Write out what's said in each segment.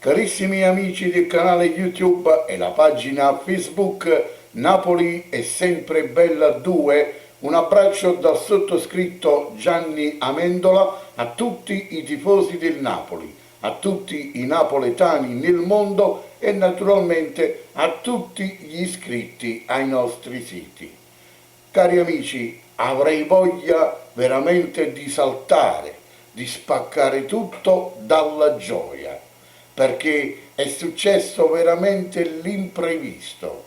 Carissimi amici del canale YouTube e la pagina Facebook Napoli è sempre bella 2, un abbraccio dal sottoscritto Gianni Amendola a tutti i tifosi del Napoli, a tutti i napoletani nel mondo e naturalmente a tutti gli iscritti ai nostri siti. Cari amici, avrei voglia veramente di saltare, di spaccare tutto dalla gioia, perché è successo veramente l'imprevisto.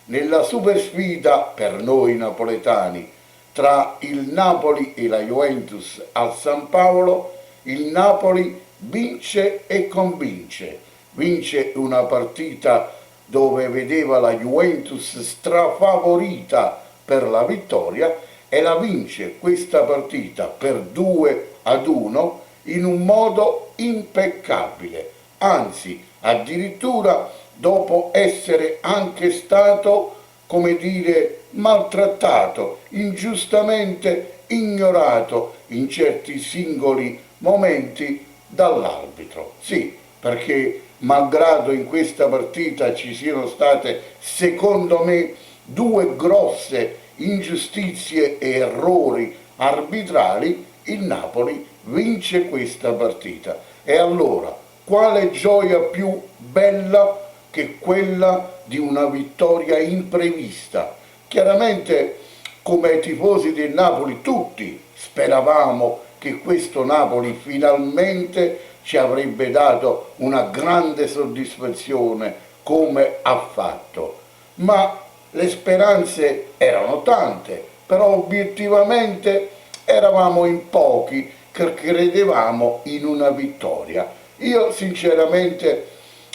Nella super sfida per noi napoletani tra il Napoli e la Juventus al San Paolo, il Napoli vince e convince. Vince una partita dove vedeva la Juventus strafavorita per la vittoria e la vince questa partita per 2-1 in un modo impeccabile, anzi addirittura dopo essere anche stato, come dire, maltrattato, ingiustamente ignorato in certi singoli momenti dall'arbitro. Sì, perché malgrado in questa partita ci siano state, secondo me, due grosse ingiustizie e errori arbitrali, il Napoli vince questa partita. E allora, quale gioia più bella che quella di una vittoria imprevista? Chiaramente, come tifosi del Napoli, tutti speravamo che questo Napoli finalmente ci avrebbe dato una grande soddisfazione come ha fatto. Ma le speranze erano tante, però obiettivamente eravamo in pochi che credevamo in una vittoria. Io sinceramente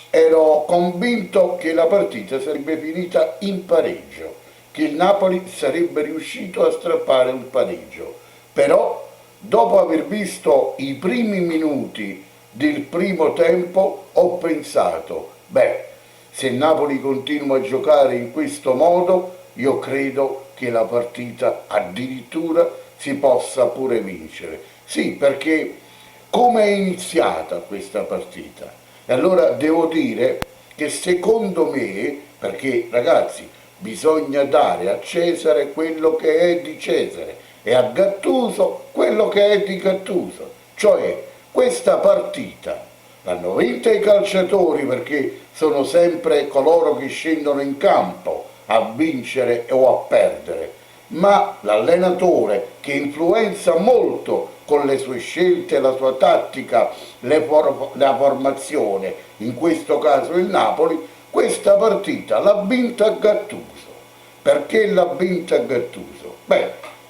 ero convinto che la partita sarebbe finita in pareggio, che il Napoli sarebbe riuscito a strappare un pareggio, però dopo aver visto i primi minuti del primo tempo ho pensato, se il Napoli continua a giocare in questo modo, io credo che la partita addirittura si possa pure vincere. Sì, perché come è iniziata questa partita? E allora devo dire che secondo me, perché ragazzi, bisogna dare a Cesare quello che è di Cesare e a Gattuso quello che è di Gattuso, cioè questa partita l'hanno vinta i calciatori perché sono sempre coloro che scendono in campo a vincere o a perdere, ma l'allenatore che influenza molto con le sue scelte, la sua tattica, la formazione, in questo caso il Napoli, questa partita l'ha vinta Gattuso. Perché l'ha vinta Gattuso?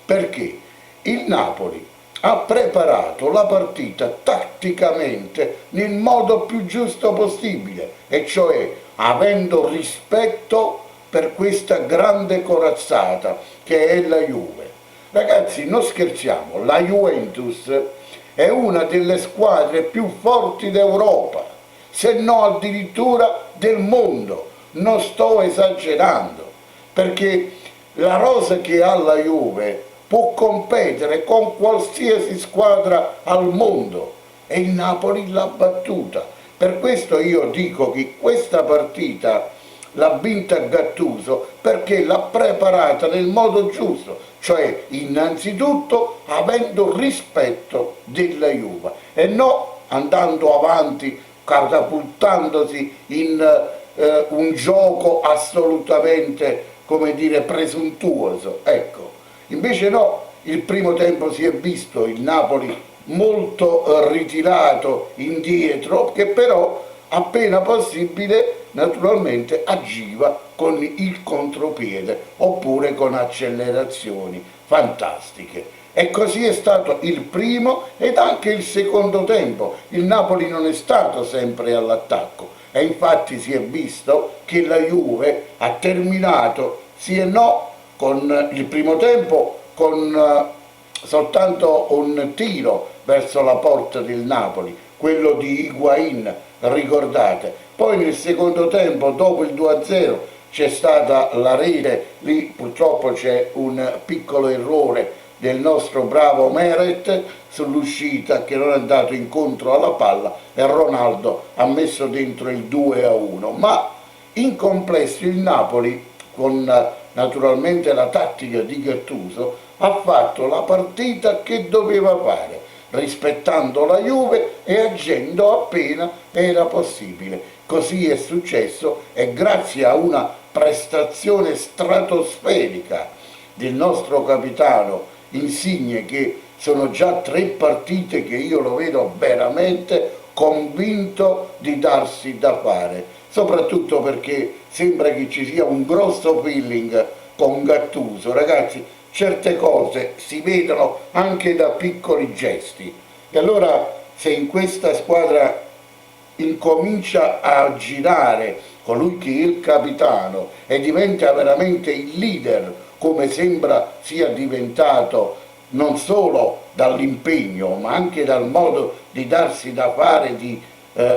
Perché il Napoli ha preparato la partita tatticamente nel modo più giusto possibile, e cioè avendo rispetto per questa grande corazzata che è la Juve. Ragazzi, non scherziamo, la Juventus è una delle squadre più forti d'Europa, se no addirittura del mondo. Non sto esagerando, perché la rosa che ha la Juve può competere con qualsiasi squadra al mondo e il Napoli l'ha battuta. Per questo io dico che questa partita l'ha vinta Gattuso perché l'ha preparata nel modo giusto, cioè innanzitutto avendo rispetto della Juve e non andando avanti catapultandosi in un gioco assolutamente, come dire, presuntuoso. Ecco, invece no, il primo tempo si è visto il Napoli molto ritirato indietro, che però appena possibile naturalmente agiva con il contropiede oppure con accelerazioni fantastiche. E così è stato il primo ed anche il secondo tempo. Il Napoli non è stato sempre all'attacco e infatti si è visto che la Juve ha terminato sì e no con il primo tempo con soltanto un tiro verso la porta del Napoli, quello di Higuain, ricordate. Poi nel secondo tempo, dopo il 2-0, c'è stata la rete, lì purtroppo c'è un piccolo errore del nostro bravo Meret sull'uscita, che non è andato incontro alla palla, e Ronaldo ha messo dentro il 2-1. Ma in complesso il Napoli, con naturalmente la tattica di Gattuso, ha fatto la partita che doveva fare, rispettando la Juve e agendo appena era possibile. Così è successo, e grazie a una prestazione stratosferica del nostro capitano Insigne, che sono già 3 partite che io lo vedo veramente convinto di darsi da fare, soprattutto perché sembra che ci sia un grosso feeling con Gattuso. Ragazzi, certe cose si vedono anche da piccoli gesti, e allora se in questa squadra incomincia a girare colui che è il capitano e diventa veramente il leader, come sembra sia diventato, non solo dall'impegno ma anche dal modo di darsi da fare,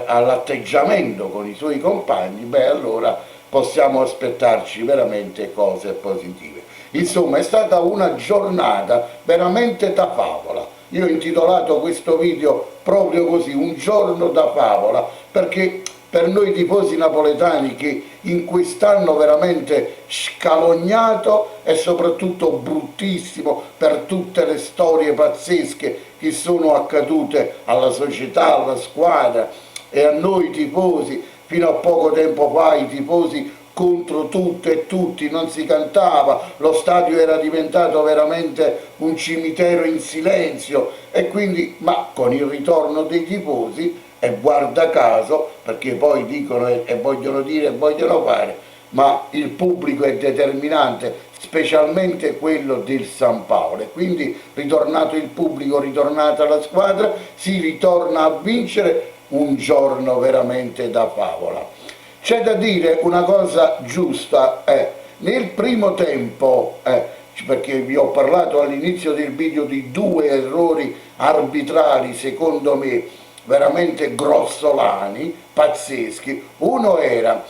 all'atteggiamento con i suoi compagni, beh, allora possiamo aspettarci veramente cose positive. Insomma, è stata una giornata veramente da favola. Io ho intitolato questo video proprio così, un giorno da favola, perché per noi tifosi napoletani, che in quest'anno veramente scalognato e soprattutto bruttissimo per tutte le storie pazzesche che sono accadute alla società, alla squadra e a noi tifosi, fino a poco tempo fa i tifosi contro tutto e tutti, non si cantava, lo stadio era diventato veramente un cimitero in silenzio, e quindi, ma con il ritorno dei tifosi, e guarda caso, perché poi dicono e vogliono dire e vogliono fare, ma il pubblico è determinante, specialmente quello del San Paolo, e quindi ritornato il pubblico, ritornata la squadra, si ritorna a vincere, un giorno veramente da favola. C'è da dire una cosa giusta, nel primo tempo, perché vi ho parlato all'inizio del video di 2 errori arbitrali secondo me veramente grossolani, pazzeschi. Uno era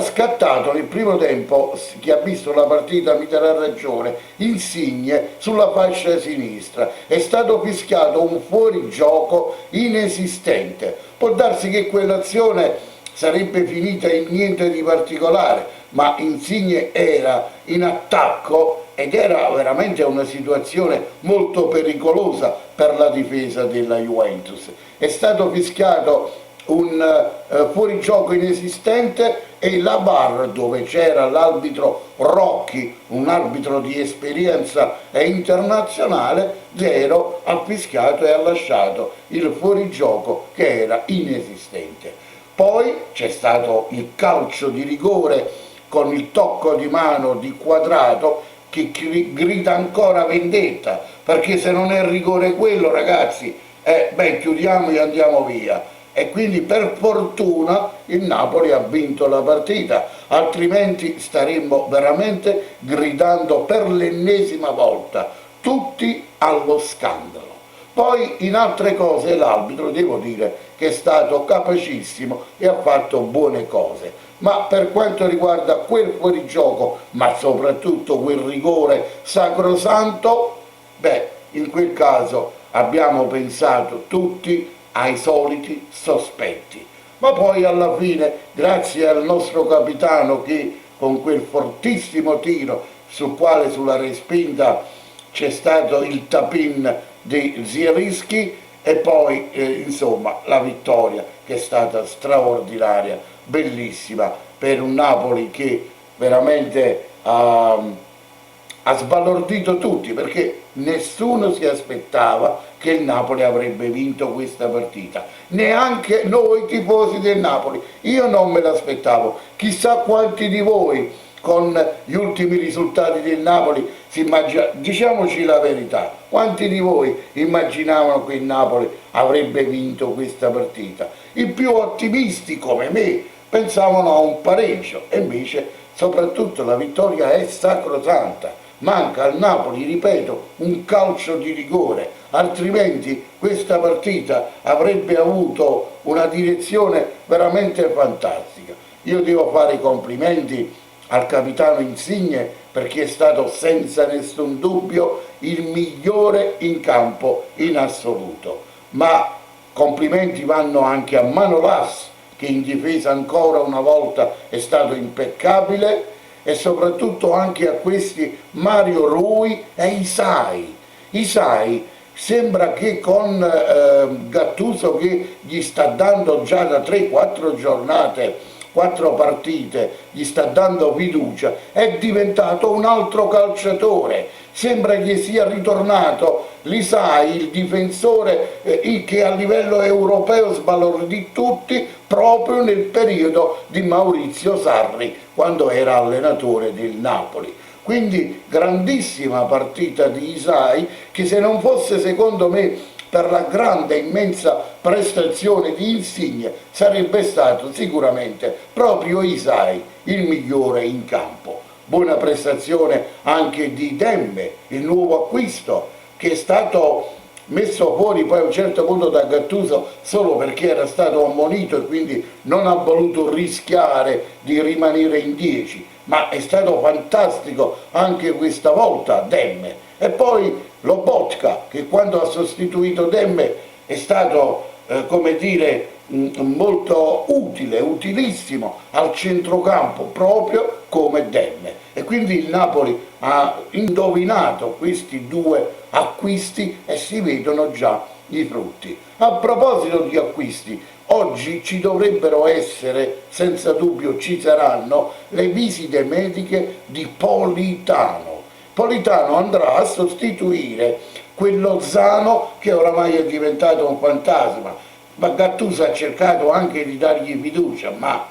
scattato nel primo tempo, chi ha visto la partita mi darà ragione, Insigne sulla fascia sinistra, è stato fischiato un fuorigioco inesistente. Può darsi che quell'azione sarebbe finita in niente di particolare, ma Insigne era in attacco ed era veramente una situazione molto pericolosa per la difesa della Juventus. È stato fischiato un fuorigioco inesistente, e la VAR, dove c'era l'arbitro Rocchi, un arbitro di esperienza e internazionale, zero, ha fischiato e ha lasciato il fuorigioco che era inesistente. Poi c'è stato il calcio di rigore con il tocco di mano di Quadrato, che grida ancora vendetta, perché se non è rigore quello, ragazzi, chiudiamo e andiamo via. E quindi per fortuna il Napoli ha vinto la partita, altrimenti staremmo veramente gridando per l'ennesima volta tutti allo scandalo. Poi in altre cose l'arbitro, devo dire che è stato capacissimo e ha fatto buone cose, ma per quanto riguarda quel fuorigioco, ma soprattutto quel rigore sacrosanto, in quel caso abbiamo pensato tutti ai soliti sospetti. Ma poi alla fine, grazie al nostro capitano, che con quel fortissimo tiro sul quale sulla respinta c'è stato il tap-in di Zielinski, e poi insomma la vittoria, che è stata straordinaria, bellissima, per un Napoli che veramente ha sbalordito tutti, perché nessuno si aspettava che il Napoli avrebbe vinto questa partita, neanche noi tifosi del Napoli. Io non me l'aspettavo, chissà quanti di voi con gli ultimi risultati del Napoli diciamoci la verità, quanti di voi immaginavano che il Napoli avrebbe vinto questa partita? I più ottimisti come me pensavano a un pareggio, e invece soprattutto la vittoria è sacrosanta. Manca al Napoli, ripeto, un calcio di rigore, altrimenti questa partita avrebbe avuto una direzione veramente fantastica. Io devo fare i complimenti al capitano Insigne perché è stato senza nessun dubbio il migliore in campo in assoluto. Ma complimenti vanno anche a Manolas, che in difesa ancora una volta è stato impeccabile, e soprattutto anche a questi Mario Rui e Isai. Isai sembra che con Gattuso, che gli sta dando già da 3-4 giornate, 4 partite, gli sta dando fiducia, è diventato un altro calciatore. Sembra che sia ritornato l'Isai, il difensore che a livello europeo sbalordì tutti proprio nel periodo di Maurizio Sarri, quando era allenatore del Napoli. Quindi grandissima partita di Isai, che se non fosse secondo me per la grande, immensa prestazione di Insigne, sarebbe stato sicuramente proprio Isai il migliore in campo. Buona prestazione anche di Demme, il nuovo acquisto, che è stato messo fuori poi a un certo punto da Gattuso solo perché era stato ammonito e quindi non ha voluto rischiare di rimanere in 10, ma è stato fantastico anche questa volta Demme. E poi Lobotka, che quando ha sostituito Demme è stato come dire molto utile, utilissimo al centrocampo, proprio come Demme. E quindi il Napoli ha indovinato questi due acquisti e si vedono già i frutti. A proposito di acquisti, oggi ci dovrebbero essere, senza dubbio ci saranno, le visite mediche di Politano. Politano andrà a sostituire quello Zano che oramai è diventato un fantasma, ma Gattuso ha cercato anche di dargli fiducia, ma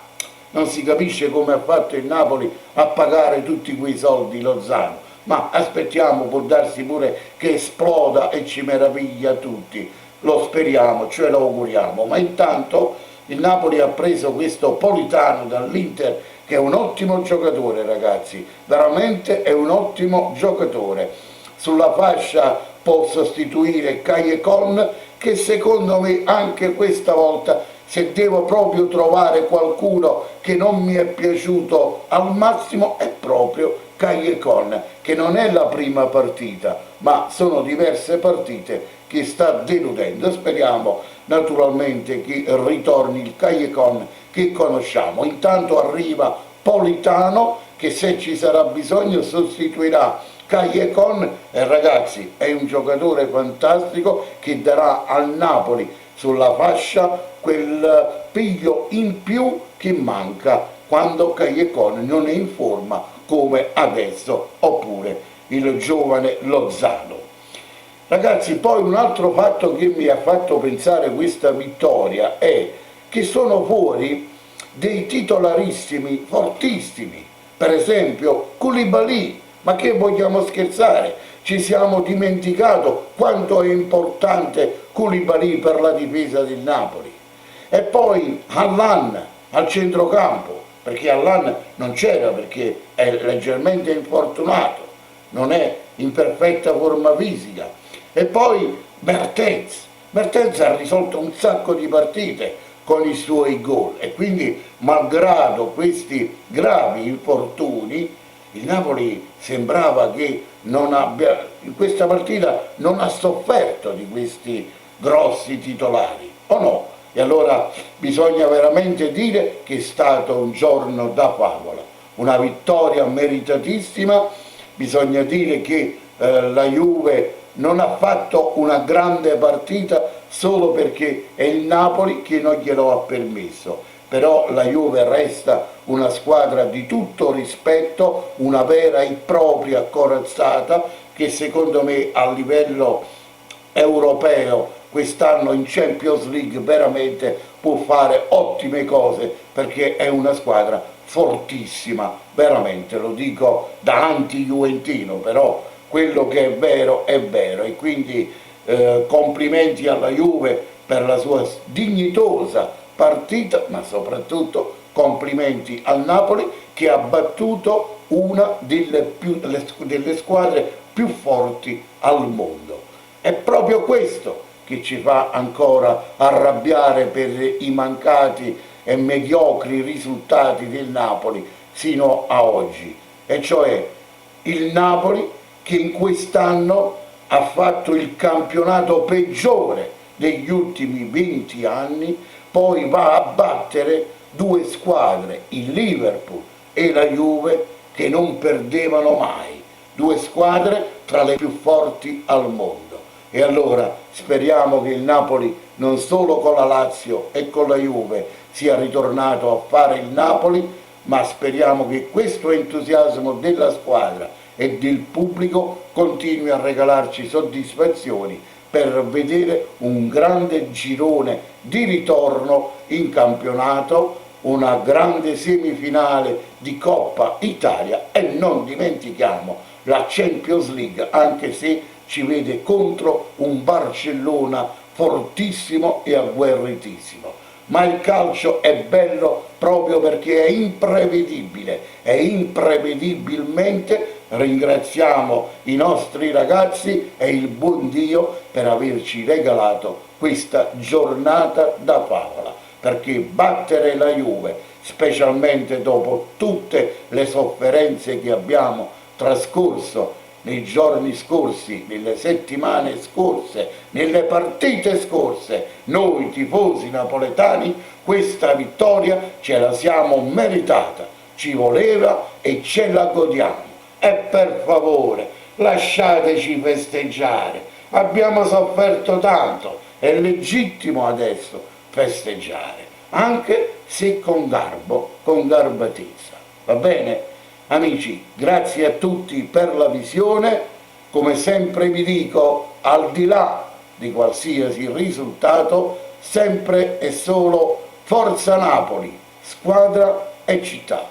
non si capisce come ha fatto il Napoli a pagare tutti quei soldi Lozano. Ma aspettiamo, può darsi pure che esploda e ci meraviglia tutti, lo speriamo, ce lo auguriamo, ma intanto il Napoli ha preso questo Politano dall'Inter, che è un ottimo giocatore, ragazzi, veramente è un ottimo giocatore. Sulla fascia può sostituire Callecjon, che secondo me anche questa volta, se devo proprio trovare qualcuno che non mi è piaciuto al massimo, è proprio Callecjon, che non è la prima partita, ma sono diverse partite che sta deludendo. Speriamo naturalmente che ritorni il Callecjon che conosciamo. Intanto arriva Politano, che se ci sarà bisogno sostituirà Callecjon, e ragazzi è un giocatore fantastico che darà al Napoli sulla fascia quel piglio in più che manca quando Callecjon non è in forma come adesso, oppure il giovane Lozano. Ragazzi, poi un altro fatto che mi ha fatto pensare questa vittoria è che sono fuori dei titolarissimi fortissimi, per esempio Koulibaly. Ma che vogliamo scherzare? Ci siamo dimenticato quanto è importante Koulibaly per la difesa del Napoli. E poi Allan al centrocampo, perché Allan non c'era perché è leggermente infortunato, non è in perfetta forma fisica. E poi Bertens ha risolto un sacco di partite con i suoi gol, e quindi malgrado questi gravi infortuni il Napoli sembrava che in questa partita non ha sofferto di questi grossi titolari, o no? E allora bisogna veramente dire che è stato un giorno da favola, una vittoria meritatissima. Bisogna dire che la Juve non ha fatto una grande partita solo perché è il Napoli che non glielo ha permesso. Però la Juve resta una squadra di tutto rispetto, una vera e propria corazzata, che secondo me a livello europeo quest'anno in Champions League veramente può fare ottime cose, perché è una squadra fortissima, veramente, lo dico da anti-juventino, però quello che è vero, e quindi complimenti alla Juve per la sua dignitosa partita, ma soprattutto complimenti al Napoli che ha battuto una delle squadre più forti al mondo. È proprio questo che ci fa ancora arrabbiare per i mancati e mediocri risultati del Napoli, sino a oggi, e cioè il Napoli che in quest'anno ha fatto il campionato peggiore degli ultimi 20 anni, poi va a battere due squadre, il Liverpool e la Juve, che non perdevano mai, due squadre tra le più forti al mondo. E allora speriamo che il Napoli non solo con la Lazio e con la Juve sia ritornato a fare il Napoli, ma speriamo che questo entusiasmo della squadra e del pubblico continui a regalarci soddisfazioni per vedere un grande girone di ritorno in campionato, una grande semifinale di Coppa Italia e non dimentichiamo la Champions League, anche se ci vede contro un Barcellona fortissimo e agguerritissimo. Ma il calcio è bello proprio perché è imprevedibile e imprevedibilmente ringraziamo i nostri ragazzi e il buon Dio per averci regalato questa giornata da favola, perché battere la Juve, specialmente dopo tutte le sofferenze che abbiamo trascorso nei giorni scorsi, nelle settimane scorse, nelle partite scorse, noi tifosi napoletani questa vittoria ce la siamo meritata, ci voleva e ce la godiamo. E per favore lasciateci festeggiare, abbiamo sofferto tanto, è legittimo adesso festeggiare, anche se con garbo, con garbatezza, va bene? Amici, grazie a tutti per la visione, come sempre vi dico, al di là di qualsiasi risultato, sempre e solo Forza Napoli, squadra e città.